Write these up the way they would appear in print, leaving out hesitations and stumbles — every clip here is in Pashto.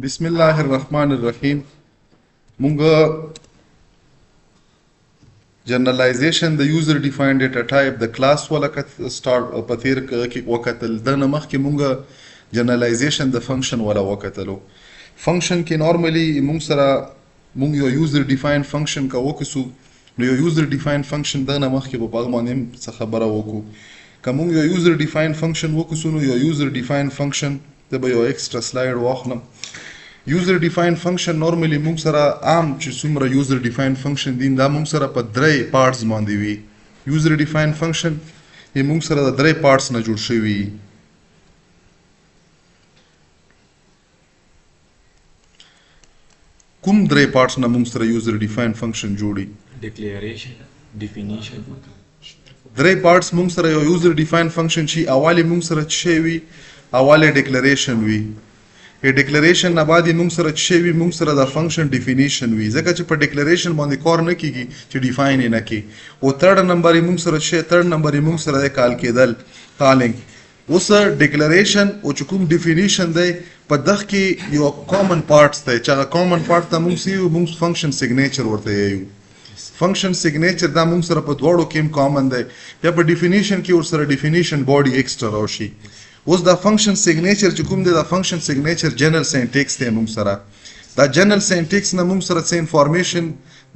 Bismillahirrahmanirrahim. Munga generalization the user defined data type the class wala start pathir ki wakatal dana makhki munga generalization the function wala wakatalo function ki normally mung sara mung yo user defined function ka wakisu no yo user defined function dana makhki ba bagmanim sa khabara woku ka mung yo user defined function wakisu no yo user defined function the ba yo extra slide واخلم user defined function normally موږ سره عام چې څومره user defined function دي دا موږ سره په درې parts باندې وي user defined function یې موږ سره د درې parts نه جوړ شوی کوم درې parts نه موږ سره user defined function جوړي declaration definition درې parts موږ سره یو user defined function شي اواله موږ سره شي وي اواله declaration وي A declaration نه بعد موږ سره چې وي موږ سره د فنکشن ډیفینیشن وي ځکه چې په ډیکلیریشن باندې کار نه کیږي چې ډیفاین نه کی او تھرد نمبر موږ سره چې تھرد نمبر موږ سره د کال کېدل کالینګ اوس ډیکلیریشن او چې کوم ډیفینیشن دی په دغه کې یو کامن پارټس دی چې هغه کامن پارټ ته موږ سیو موږ فنکشن سیګنیچر ورته یو فنکشن سیګنیچر دا موږ سره په دواړو کې کامن دی یا په ډیفینیشن کې ور سره ډیفینیشن باډي ایکسترا راشي اوس دا فنکشن سیګنیچر چې کوم دی دا فنکشن سیګنیچر جنرال سینټیکس دی موږ سره دا جنرال سینټیکس نه موږ سره څه انفارمیشن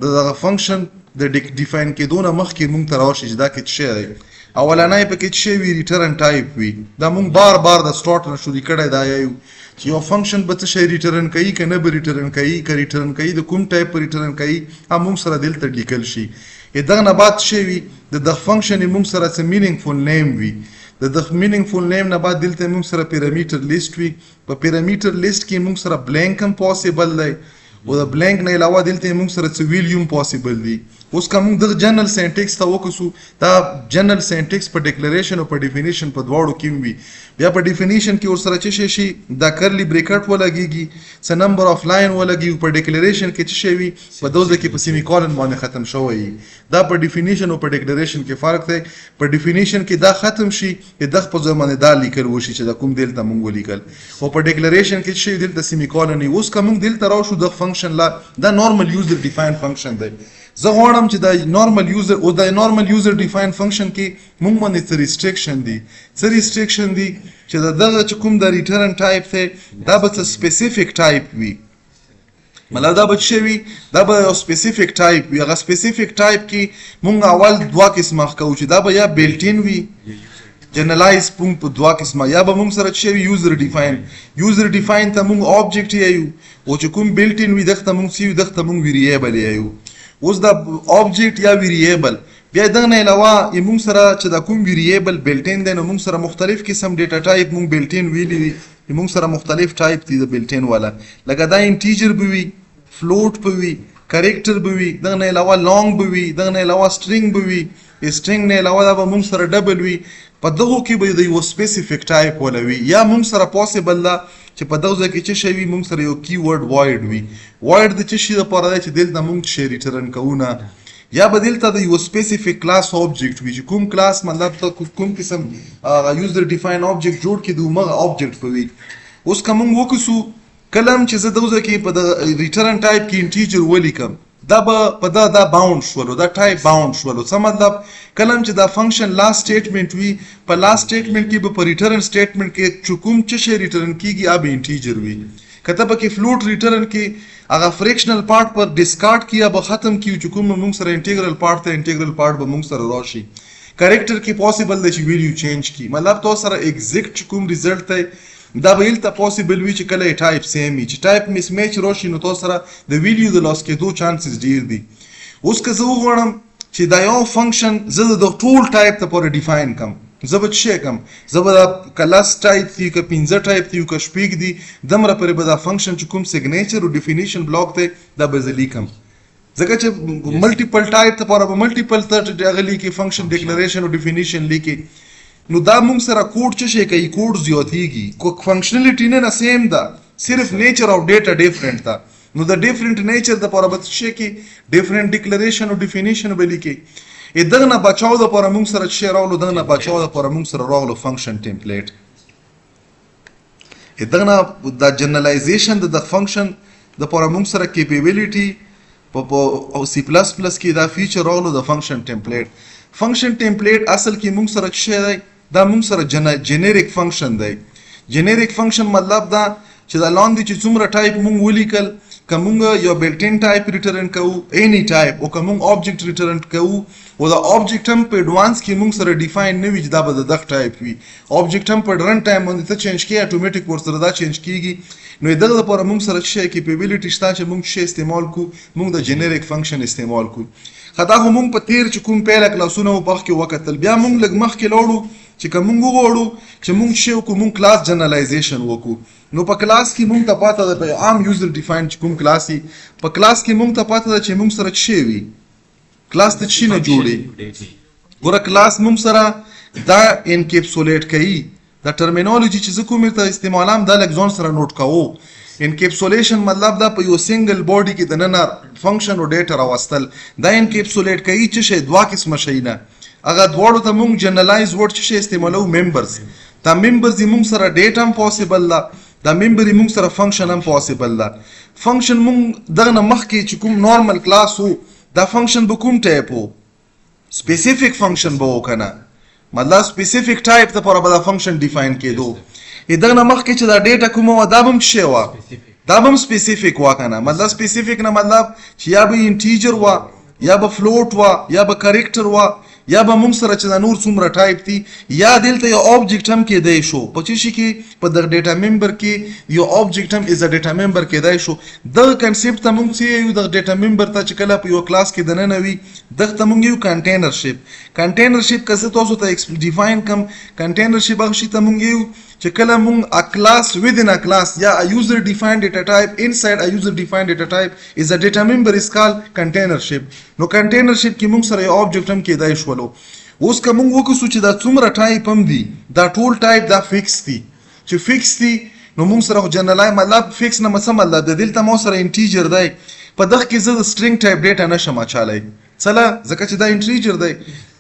د فنکشن د ډیفاین کېدو نه مخکې موږ ته راشي چې دا کې څه دی اولنۍ پکې څه وی ریټرن ټایپ وي دا موږ بار بار د سټارټ نه شروع کړی دا یو چې یو فنکشن به څه شی ریټرن کوي که نه به ریټرن کوي که ریټرن کوي د کوم ټایپ ریټرن کوي هم موږ سره دلته لیکل شي دغه نه بعد څه وي د فنکشن موږ سره څه مینینګفول نیم وي د مینینګفول نیم نه بعد دلته موږ سره پیرامیټر لیست وي په پیرامیټر لیست کې موږ سره بلانک هم پاسبل دی او د بلانک نه علاوه دلته موږ سره څه ویلیوم پاسبل دی اوس کوم د جنرال سینټیکس ته وکړو دا جنرال سینټیکس په ډیکلیریشن او په ډیفینیشن په دواړو کې وي بیا په ډیفینیشن کې ور سره څه شي دا کرلی بریکټ ولګيږي څه نمبر اف لاین ولګي په ډیکلیریشن کې څه شي وي په دوزه کې په سیمی کولن باندې ختم شوی دا په ډیفینیشن او په ډیکلیریشن کې فرق دی په ډیفینیشن کې دا ختم شي دغه په ځای باندې دا لیکل وشي چې دا کوم دلته مونږ ولیکل او په ډیکلیریشن کې شي دلته سیمی کولن اوس کوم دلته راو شو د فنکشن لا دا نورمال یوزر ډیفاین فنکشن دی زه غواړم چې د نورمال یوزر او د نورمال یوزر ډیفاین فنکشن کې موږ باندې څه ریستریکشن دي څه ریستریکشن دي چې دغه چې کوم د ریټرن ټایپ ته دا به څه سپیسیفیک ټایپ وي مطلب دا به څه وي دا به یو سپیسیفیک ټایپ وي هغه سپیسیفیک ټایپ کې موږ اول دوه قسمه کوو چې دا به یا بیلټین وي جنرالایز پونکټ په دوه قسمه یا به موږ سره څه وي یوزر ډیفاین ته موږ آبجیکټ یو او چې کوم بیلټین وي دغه موږ سیو دغه موږ ویریبل یو اوس دا آبجیکټ یا ویریبل بیا دغه نه علاوه موږ سره چې دا کوم ویریبل بیلټین دی نو موږ سره مختلف قسم ډیټا ټایپ موږ بیلټین ویلی دي موږ سره مختلف ټایپ دي د بیلټین والا لکه دا انټیجر به وي فلوټ به وي کریکټر به وي دغه نه علاوه لانګ به وي دغه نه علاوه سټرینګ به وي سټرینګ نه علاوه دا به موږ سره ډبل وي په دغه کې به د یو سپیسیفیک ټایپ ولا وي یا موږ سره پاسبل ده چې په دغه کې څه شی وي موږ سره یو کی ورډ وایډ وي وایډ د څه شي لپاره دی چې دلته موږ شی ریټرن کوو نه یا به دلته د یو سپیسیفیک کلاس آبجیکټ وي چې کوم کلاس مطلب ته کوم قسم یوزر ډیفاین آبجیکټ جوړ کړي د هغه آبجیکټ په وي اوس که موږ وکړو کلم چې زه دغه کې په د ریټرن ټایپ کې انټیجر ولیکم دا به په دا باوند شولو دا ټایپ باوند شولو څه مطلب کلم چې دا فنکشن لاست سټیټمنټ وي په لاست سټیټمنټ کې به په ریټرن سټیټمنټ کې چې کوم څه شی ریټرن کیږي هغه انټیجر وي کته په کې فلوټ ریټرن کې هغه فریکشنل پارت پر ډیسکارډ کیه به ختم کیو چې کوم موږ سره انټیګرل پارت ته انټیګرل پارت به موږ سره راشي کریکټر کې پوسیبل دی چې ویلیو چینج کی مطلب تو سره ایگزیکټ کوم ریزلټ ته دا به الته پوسیبل وي چې کله ټایپ سیم وي چې ټایپ مس میچ راشي نو تو سره د ویلیو د لاس کېدو چانسز ډیر دي اوس که زه وغواړم چې دا یو فنکشن زه د ټول ټایپ ته پورې ډیفاین کم زه به څه کوم زه به دا کلاس ټایپ دی که 15 ټایپ دی که شپږ دی دمره پورې به دا فنکشن چې کوم سیګنیچر او ډیفینیشن بلاک دی دا به زه لیکم ځکه چې ملټیپل ټایپ ته پورې به ملټیپل ته هغه لیکي فنکشن ډیکلیریشن او ډیفینیشن لیکي نو دا موږ سره کوډ څه شي کوي کوډ زیاتیږي کو فنکشنالټی نه سیم ده صرف نیچر او ډیټا ډیفرنٹ ده نو د ډیفرنٹ نیچر د پوره بت شي کې ډیفرنٹ ډیکلیریشن او ډیفینیشن به لیکي دغه نه بچاو د پوره موږ سره شي راولو دغه نه بچاو د پوره موږ سره راولو فنکشن ټیمپلیټ دغه د جنرالایزیشن د فنکشن د پاره موږ سره کیپیبلیټي په سی پلس پلس کې دا فیچر راغلو د فنکشن ټمپلیټ فنکشن ټمپلیټ اصل کې موږ سره څه دی دا موږ سره جنریک فنکشن دی جنریک فنکشن مطلب دا چې دا لاندې چې څومره ټایپ موږ ولیکل که موږ یو بلټین ټایپ ریټرن کوو اني ټایپ او که موږ آبجیکټ ریټرن کوو او دا آبجیکټ هم په ایډوانس کې موږ سره ډیفاین نه وي چې دا به د دغه ټایپ وي آبجیکټ هم په رن ټایم باندې ته چینج کیږي اتوماتیک ورسره دا چینج کیږي نو دغه لپاره موږ سره څه کیپیبلیټي شته چې موږ شی استعمال کو موږ د جنریک فنکشن استعمال کو خدا هم موږ په تیر چې کوم پیله کلاسونه په وخت کې وکتل بیا موږ لږ مخکې لاړو چې کوم موږ وغواړو چې موږ شی وکړو موږ کلاس جنرالایزیشن وکړو نو په کلاس کې موږ ته پاته ده په عام یوزر ډیفاین چې کوم کلاس وي په کلاس کې موږ ته پاته ده چې موږ سره څه وي کلاس ته څه نه جوړي ګوره کلاس موږ سره دا انکیپسولیټ کوي دا ټرمینالوجي چې زه کوم ته استعمالام دا لږ ځان سره نوٹ کوو انکیپسولیشن مطلب دا په یو سنگل باډي کې د نن فنکشن او ډیټا راوستل دا انکیپسولیټ کوي چې شی دوه قسمه شي نه هغه دواړو ته موږ جنرالایز ورډ چې استعمالو ممبرز دا ممبرز موږ سره ډیټا هم پوسیبل ده دا ممبر موږ سره فنکشن هم پوسیبل ده فنکشن موږ دغه نه مخکې چې کوم نورمال کلاس وو دا فنکشن به کوم ټایپ وو سپیسیفیک فنکشن به وکنه مطلب سپیسیفیک ټایپ ته پر به دا فنکشن ډیفاین کېدو دغه نه مخکې چې دا ډیټا کومه و دا به هم شی وه دا به هم سپیسیفیک وا کنه مطلب سپیسیفیک نه مطلب چې یا به انټیجر وا یا به فلوټ وا یا به کریکټر وا یا به موږ سره چې دا نور څومره ټایپ دي یا دلته یو آبجیکټ هم کېدای شو په څه شي کې په دغه ډیټا ممبر کې یو آبجیکټ هم از ا ډیټا ممبر کېدای شو دغه کنسپټ ته موږ څه یو دغه ډیټا ممبر ته چې کله په یو کلاس کې دننه وي دغه ته موږ یو کنټینرشپ که زه تاسو ته ډیفاین کم کنټینرشپ هغه شي ته موږ یو چې کله موږ ا کلاس within a class یا a user defined data type inside a user defined data type is a data member is called containership نو containership کې موږ سره یو آبجیکټ هم کېدای شولو اوس که موږ وکړو چې دا څومره ټایپ هم دي دا ټول ټایپ دا فکس دي چې فکس دي نو موږ سره جنرالای مطلب فکس نه څه مطلب دی دلته مو سره انټیجر دی په دغه کې زه د سټرینګ ټایپ ډیټا نشم اچولی څله ځکه چې دا انټیجر دی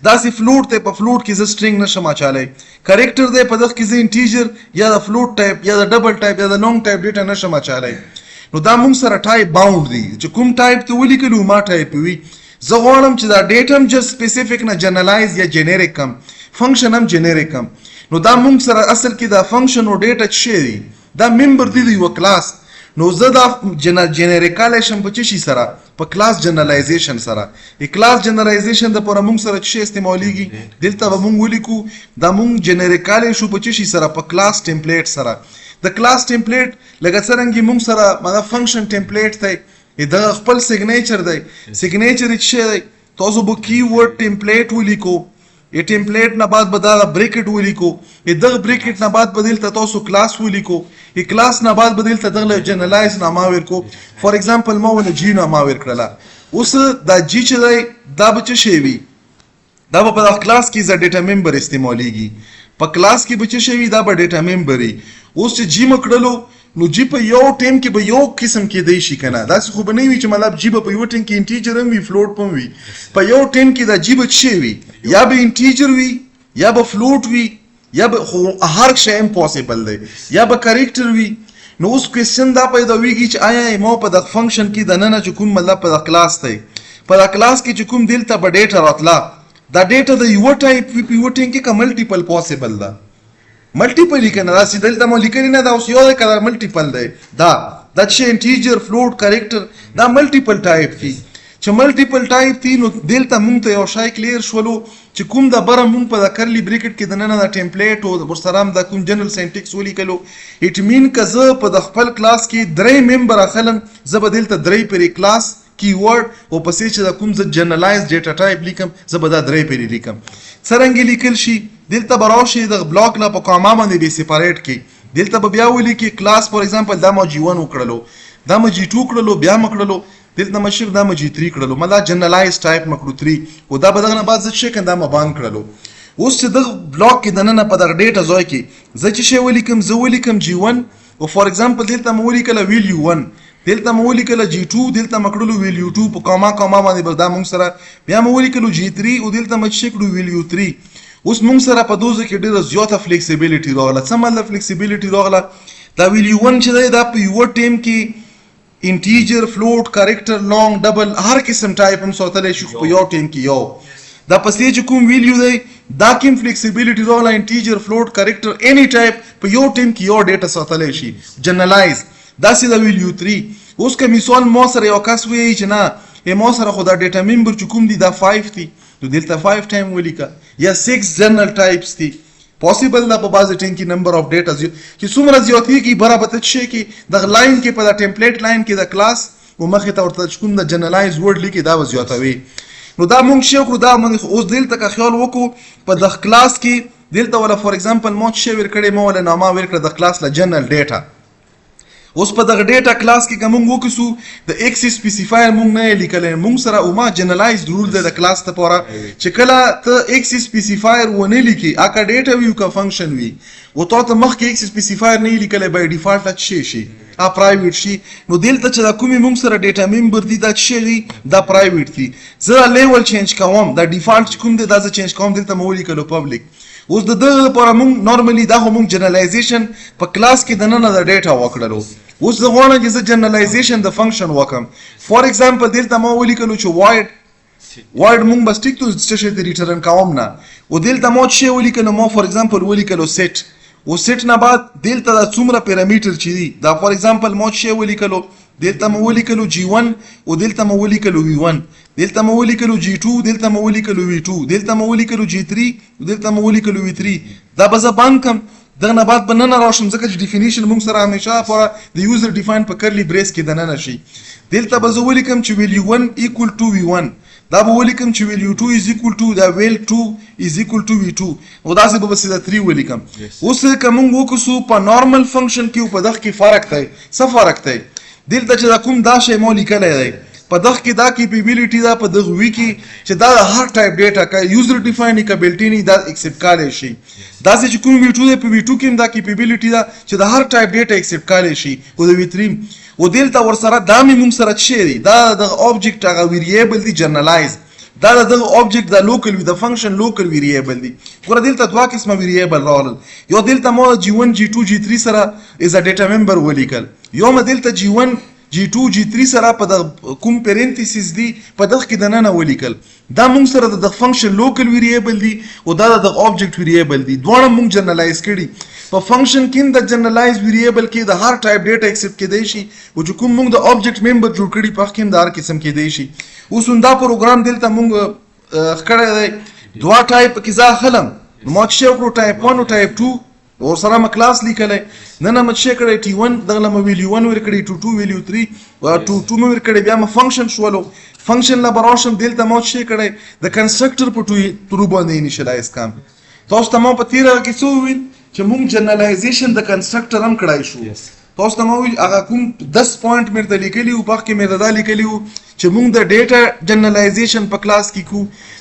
داسې فلوټ دی په فلوټ کې زه سټرینګ نشم اچولی کریکټر دی په دغه کې زه انټیجر یا د فلوټ ټایپ یا د ډبل ټایپ یا د لونګ ټایپ ډیټا نشم اچولی نو دا موږ سره ټایپ باونډ دی چې کوم ټایپ ته ولیکلو ما ټایپ وي زه غواړم چې دا ډیټا هم جست سپیسیفیک نه جنرالایز یا جنریک کم فنکشن هم جنریک کم نو دا موږ سره اصل کې دا فنکشن او ډیټا څه دی دا ممبر دی د یو کلاس نو زه دا جنریکالی شم په څه شي سره په کلاس جنرالایزیشن سره کلاس جنرالایزیشن دپاره موږ سره څه استعمالیږي دلته به موږ ولیکو دا موږ جنریکالی شو په څه شي سره په کلاس ټمپلیټ سره د کلاس ټمپلیټ لکه څرنګه موږ سره مغه فنکشن ټمپلیټ دی دا خپل سیګنیچر دی سیګنیچر څه دی تاسو به کی ورډ ټمپلیټ ولیکو ټمپلیټ نه بعد به دا بریکټ ولیکو دغه بریکټ نه بعد به دلته تاسو کلاس ولیکو کلاس نه بعد به دلته دغه جنرالایز نامه ورکو فار ایگزامپل ما ول جی نامه ورکړه اوس دا جی چې دی دا به څه شی وي دا به په کلاس کې ز ډیټا ممبر استعمالیږي په کلاس کې به څه شی وي دا به ډیټا ممبر وي اوس چې جی مکړلو نو جی په یو ټیم کې به یو قسم کې دی شي کنه دا څه خو به نه وي چې مطلب جی په یو ټیم کې انټیجر هم وي فلوټ هم وي په یو ټیم کې دا جی به څه وي یا به انټیجر وي یا به فلوټ وي یا به هر شی هم پوسیبل دی یا به کریکټر وي نو اوس کوېسچن دا پیدا ویږي چې آیا ما په دغه فنکشن کې دننه چې کوم مطلب په دغه کلاس دی په دغه کلاس کې چې کوم دلته به ډیټا راتله دا ډیټا د یو ټایپ وي په یو ټیم کې که ملټیپل پوسیبل ده ملټیپل یې کنه داسې دلته مو لیکلي نه دا اوس یو دی که دا ملټیپل دی دا چې انټیجر فلوټ کریکټر دا ملټیپل ټایپ دي چې ملټیپل ټایپ دي نو دلته موږ ته یو شی کلیر شولو چې کوم د بره موږ په د کرلی بریکټ کې دننه د ټمپلیټ او ورسره هم د کوم جنرال سینټکس ولیکلو اټ مین که زه په د خپل کلاس کې درې ممبر اخلم زه به دلته درې پرې کلاس کیورډ او پسې چې د کوم زه جنرالایز ډیټا ټایپ لیکم زه به دا درې پرې لیکم څرنګه لیکل شي دلته به راشي د بلاک نه په کاما باندې به سپاریټ کړي دلته به بیا ولیکي کلاس فار ایگزامپل دا ما جی 1 وکړلو دا ما جی 2 کړلو بیا مکړلو دلته ما شیف دا ما جی 3 کړلو مطلب جنرالایز ټایپ مکړو 3 او دا به دغه نه بعد زه څه کنده ما باند کړلو اوس چې دغه بلاک کې دننه په دغه ډیټا ځای کې زه چې شی ولیکم زه ولیکم جی 1 او فار ایگزامپل دلته ما ولیکله ویلیو 1 دلته مو ولیکله جی 2 دلته مکړلو ویلیو 2 په کاما باندې به دا موږ سره بیا مو ولیکلو جی 3 او دلته مچ کړو ویلیو 3 اوس موږ سره په دوزه کې ډیره زیاته فلیکسیبিলিټي راغله څه مطلب فلیکسیبিলিټي راغله دا ویل یو 1 چې دی دا په یو ټیم کې انټیجر فلوټ کریکټر لانګ ډبل هر قسم ټایپ هم ساتلی شي په یو ټیم کې یو دا پسې چې کوم ویلیو دی دا کوم فلیکسیبিলিټي راغله انټیجر فلوټ کریکټر اني ټایپ په یو ټیم کې یو ډیټا ساتلی شي جنرالایز دا سي دا ویلیو 3 اوس که مثال ما سره یو کس وایي چې نه ما سره خو دا ډیټا ممبر چې کوم دي دا 5 دي نو دلته 5 ټایم ولیکه یا 6 جنرال ټایپس دي پوسیبل دا په بعض ټیم کې نمبر اف ډیټا چې څومره زیاتېږي برابر څه شي کې د لاین کې په دا ټمپلیټ لاین کې د کلاس او مخې ته ورته کوم د جنرالایز ورډ لیکي دا زیاتوي نو دا مونږ شي کړو دا مونږ اوس دلته که خیال وکړو په د کلاس کې دلته ولا فور ایگزامپل مو چې ور کړی مو ولا نامه ور کړ د کلاس لا جنرال ډیټا اوس په دغه ډیټا کلاس کې کوم وکړو د ایکس سپیسیفایر مونږ نه لیکل مونږ سره او ما جنرالایزد رول د کلاس ته پوره چې کله ته ایکس سپیسیفایر ونه لیکي اکا ډیټا ویو کا فنکشن وی و ته مخ کې ایکس سپیسیفایر نه لیکل بای ډیفالت لا شي ا پرایویټ شي نو دلته چې دا کومې مونږ سره ډیټا ممبر دي دا شي دا پرایویټ دي زه لیول چینج کوم دا ډیفالت کوم دی دا زه چینج کوم دلته مو لیکلو پبلک اوس د دغه لپاره مونږ نورمالي دا مونږ جنرالایزیشن په کلاس کې د نن د ډیټا وکړلو اوس زه غواړم چې زه جنرالایزیشن د فنکشن وکم فور ایگزامپل دلته مو ولیکلو چې وایډ مونږ بس ټیک ته څه شي د ریټرن کوم نه او دلته مو شی ولیکلو مو فور ایگزامپل ولیکلو سیټ او سیټ نه بعد دلته د څومره پیرامیټر چې دي دا فور ایگزامپل مو شی ولیکلو دلته مو ولیکلو G1 او دلته مو ولیکلو V1 دلته مو ولیکلو G2 دلته مو ولیکلو V2 دلته مو ولیکلو G3 دلته مو ولیکلو V3 دا به زه بند کم دغه نه بعد بننه راشم ځکه چې ډیفینیشن موږ سره همیشه په د یوزر ډیفاین په کرلی بریس کې دننه شي دلته به زه ولیکم چې ویلیو 1 ایکوال ټو V1 دا به ولیکم چې ویلیو 2 از ایکوال ټو دا ویل 2 از ایکوال ټو V2 او داسې به بس دا 3 ولیکم اوس که موږ وکړو په نارمل فنکشن کې په دغه کې فرق دی څه فرق دی دلته چې دا کوم دا شی مو لیکلی دی په دغه کې دا کیپیبیلیټي دا په دغه وی کې چې دا هر ټایپ ډیټا کا یوزر ډیفاینیبلټی نه دا ایکسپټ کولای شي دا چې کوم V2 دی په V2 کې دا کیپیبیلیټي دا چې دا هر ټایپ ډیټا ایکسپټ کولای شي او د V3 او دلته ور سره دا موږ سره شي دی دا د اوبجیکټ هغه ویریبل دی جنرالایز دا د اوبجیکټ د لوکل وی د فنکشن لوکل ویریبل دی ګوره دلته دوه قسمه ویریبل راغلل یو دلته مو G1 G2 G3 سره از ا ډیټا ممبر ولیکل یو م دلته G1 G2 G3 سره په د کوم پرنتیسز دی په دغه کې د نن ولیکل دا موږ سره د فنکشن لوکل ویریبل دی او دا د اوبجیکټ ویریبل دی دواړه موږ جنرالایز کړي په فنکشن کې د جنرالایز ویریبل کې د هر ټایپ ډیټا ایکسپټ کېدای شي او چې کوم موږ د اوبجیکټ ممبر جوړ کړي په کې د هر قسم کېدای شي اوس دا پروګرام دلته موږ کړی دی دوا ټایپ کې ځا خلم نو ما چې وکړو ټایپ 1 او ټایپ 2 او سره ما کلاس لیکلای نن ما چې کړی T1 دغه ما ویلیو 1 ور کړی T2 ویلیو 3 او T2 مې ور کړی بیا ما فنکشن شولو فنکشن لا براشم دلته ما چې کړی د کنسترکټر په ترو باندې انیشلایز کام تاسو ته ما په تیره کې څو ویل چې موږ جنرالایزیشن د کنسترکټر هم کړای شو تاسو ته ما ویل هغه کوم 10 پوینټ مې ته لیکلی او په کې مې دا لیکلی چې موږ د ډیټا جنرالایزیشن په کلاس کې کو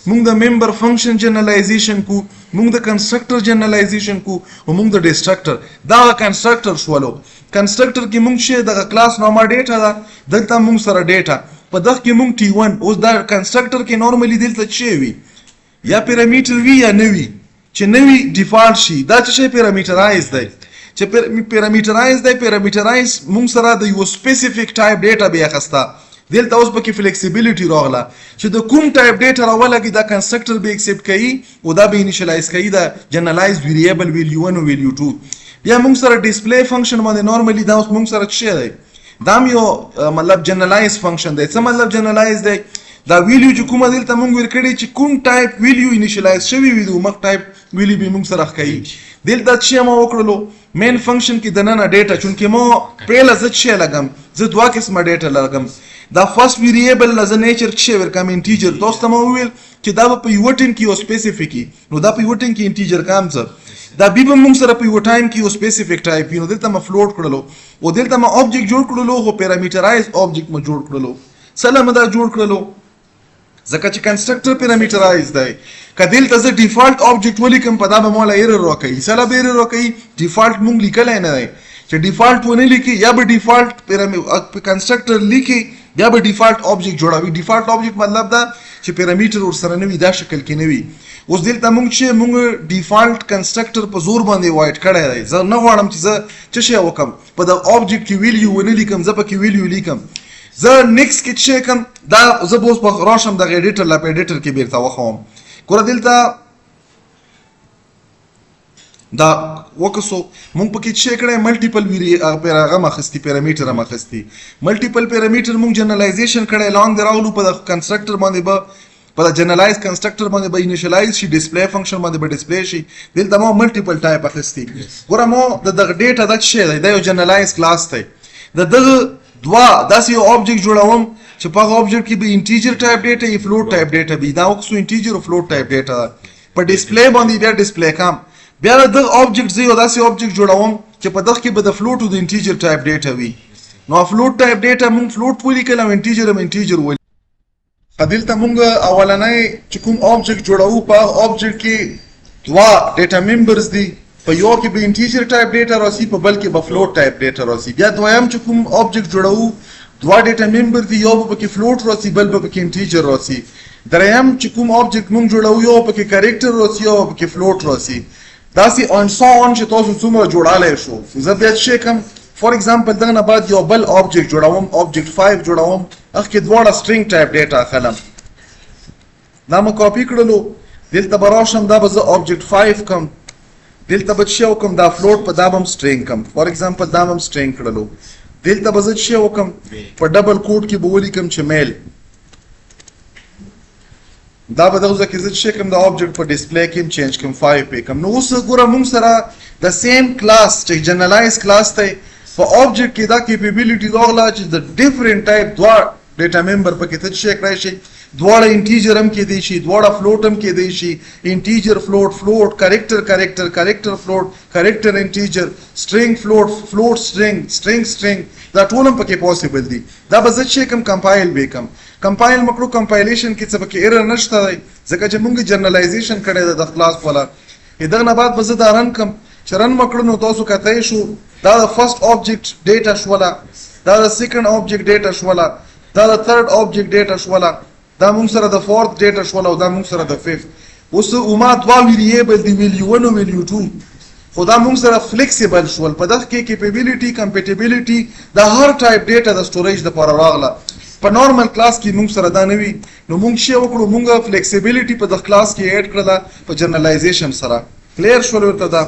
موږ د ممبر فنکشن جنرالایزیشن کو موږ د کنسترکټر جنرالایزیشن کو او موږ د ډیسټرکټر دا کنسترکټر شولو کنسترکټر کې موږ شه د کلاس نوما ډیټا دا دلته موږ سره ډیټا په دغه کې موږ T1 اوس دا کنسترکټر کې نورمالي دلته چی وي یا پیرامیټر وی یا نوی چې نوی ډیفالت شي دا چې پیرامیټرایز دی چې پیرامیټرایز دی پیرامیټرایز موږ سره د یو سپیسیفیک ټایپ ډیټا به اخستا دلته اوس پکې فلیکسیبিলিټي راغله چې د کوم ټایپ ډیټا راولګي دا کنسترکټر به ایکسپټ کوي او دا به انیشلایز کوي دا جنرالایزد ویریبل ویلیو 1 او ویلیو 2 بیا موږ سره ډیسپلی فنکشن باندې نورمالي دا اوس موږ سره څه دی دا یو مطلب جنرالایز فنکشن دی څه مطلب جنرالایز دی دا ویلیو چې کومه دلته موږ ور کړی چې کوم ټایپ ویلیو انیشلایز شوی وي د مخ ټایپ ویلیو به موږ سره ښکایي دلته چې ما وکړلو مین فنکشن کې د نن ډیټا چونکې مو پهله زه څه لګم زه دوه قسمه ډیټا لګم دا فرست ویریبل لزه نیچر څه ورکم انټیجر تاسو ته مو ویل چې دا په یو ټیم کې یو سپیسیفیک نو دا په یو ټیم کې انټیجر کام څه دا به موږ سره په یو ټایم کې یو سپیسیفیک ټایپ نو دلته ما فلوټ کړلو او دلته ما اوبجیکټ جوړ کړلو او پیرامیټرایز اوبجیکټ ما جوړ کړلو سلام دا جوړ کړلو ځکه چې کنسترکټر پیرامیټرایز دی کدل ته زه ډیفالت اوبجیکټ ولیکم په دا به مولا ایرر راکړي سلام ایرر راکړي ډیفالت موږ لیکل نه دی چې ډیفالت ونه لیکي یا به ډیفالت کنسترکټر لیکي بیا به ډیفالت آبجیکټ جوړوي. ډیفالت آبجیکټ مطلب دا چې پیرامیټر ورسره نه وي، دا شکل کې نه وي. اوس دلته موږ چې موږ ډیفالت کنسټرکټر په زور باندې وایډ کړی دی. زه نه غواړم چې زه څه شی وکړم په د آبجیکټ کې ویلیو ونه لیکم، زه پکې ویلیو لیکم. زه نیکسټ کې چې کوم دا زه به اوس په راشم دغه ایډیټر لا په ایډیټر کې بیرته وښوم. ګوره دلته دا وکسو مونږ پکې چې کړه ملټیپل پیراغه اخستی پیرامیټر هم اخستی. ملټیپل پیرامیټر مونږ جنرالایزیشن کړه لاندې راولو په کنسټرکټر باندې به په جنرالایز کنسټرکټر باندې به انیشلایز شي، ډسپلی فنکشن باندې به ډسپلی شي. دلته مو ملټیپل ټایپ اخستی. ګوره مو د ډیټا د شی دی، دا یو جنرالایز کلاس دی. د دغه دوا داسې یو آبجیکټ جوړوم چې په هغه آبجیکټ کې به انټیجر ټایپ ډیټا یا فلوټ ټایپ ډیټا وي. دا وکسو انټیجر او فلوټ ټایپ ډیټا په ډسپلی باندې بیا ډسپلی کوم. بیا د آبجیکټ زه یو داسې آبجیکټ جوړوم چې په دغه کې به د فلوټ او د انټیجر ټایپ ډیټا وي. نو فلوټ ټایپ ډیټا مونږ فلوټ ولیکل او انټیجر هم انټیجر ولیکل. دلته مونږ اولنۍ چې کوم آبجیکټ جوړوو په آبجیکټ کې دوا ډیټا ممبرز دي. په یو کې به انټیجر ټایپ ډیټا راسي، په بل کې به فلوټ ټایپ ډیټا راسي. بیا دویم چې کوم آبجیکټ جوړوو دوا ډیټا ممبر دي، یو به پکې فلوټ راسي بل به پکې انټیجر راسي. دریم چې کوم آبجیکټ مونږ جوړوو یو پکې کریکټر راسي یو پکې فلوټ راسي. داسې ان سو ان چې تاسو څومره جوړالی شو. زه بیا چې کوم فور ایگزامپل دغه نه بعد یو بل آبجیکټ جوړوم، آبجیکټ 5 جوړوم، هغه کې دواړه سټرینګ ټایپ ډیټا اخلم. دا مې کاپي کړلو، دلته به راشم دا به زه آبجیکټ 5 کم، دلته به څه وکړم دا فلوټ په دا به هم سټرینګ کم. فور ایگزامپل دا به هم سټرینګ کړلو. دلته به زه څه وکړم په ډبل کوډ کې به ولیکم چې میل. دا به دغه ځکه زه چې کوم د آبجیکټ په ډسپلی کې چینج کوم 5 پې کوم. نو اوس ګوره موږ سره د سیم کلاس چې جنرالایز کلاس دی په آبجیکټ کې دا کیپیبلیټي راغله چې د ډیفرنٹ ټایپ دوا ډیټا ممبر پکې ته چې کړای شي. دواړه انټیجر هم کېدی شي، دواړه فلوټ هم کېدی شي. انټیجر فلوټ، فلوټ کریکټر کریکټر، کریکټر فلوټ، کریکټر انټیجر، سټرینګ فلوټ، فلوټ سټرینګ، سټرینګ سټرینګ، دا ټول هم پکې پوسیبل دي. دا به زه چې کوم کمپایل وکم، کمپایل مکړو کمپایلیشن کې څه پکې ایرر نشته دی ځکه چې موږ جنرالایزیشن کړی دی د کلاس والا. دغه نه بعد به زه دا رن کم چې رن مکړو نو تاسو کتای شو دا د فرست آبجیکټ ډیټا شوله، دا د سیکنډ آبجیکټ ډیټا شوله، دا د تھرډ آبجیکټ ډیټا شوله، دا موږ سره د فورث ډیټا شوله او دا موږ سره د فیفث. اوس اوما دوا ویریبل دی، ویلیو 1 او ویلیو 2، خو دا موږ سره فلیکسیبل شول. په دغه کې کیپیبلیټي کمپیټیبلیټي د هر ټایپ ډیټا د سټوریج لپاره راغله. په نورمال کلاس کې موږ سره دا نه وي. نو موږ شی وکړو موږ فلیکسیبلیټي په دغه کلاس کې اډ کړله په جنرالایزیشن سره. کلیر شول ورته دا.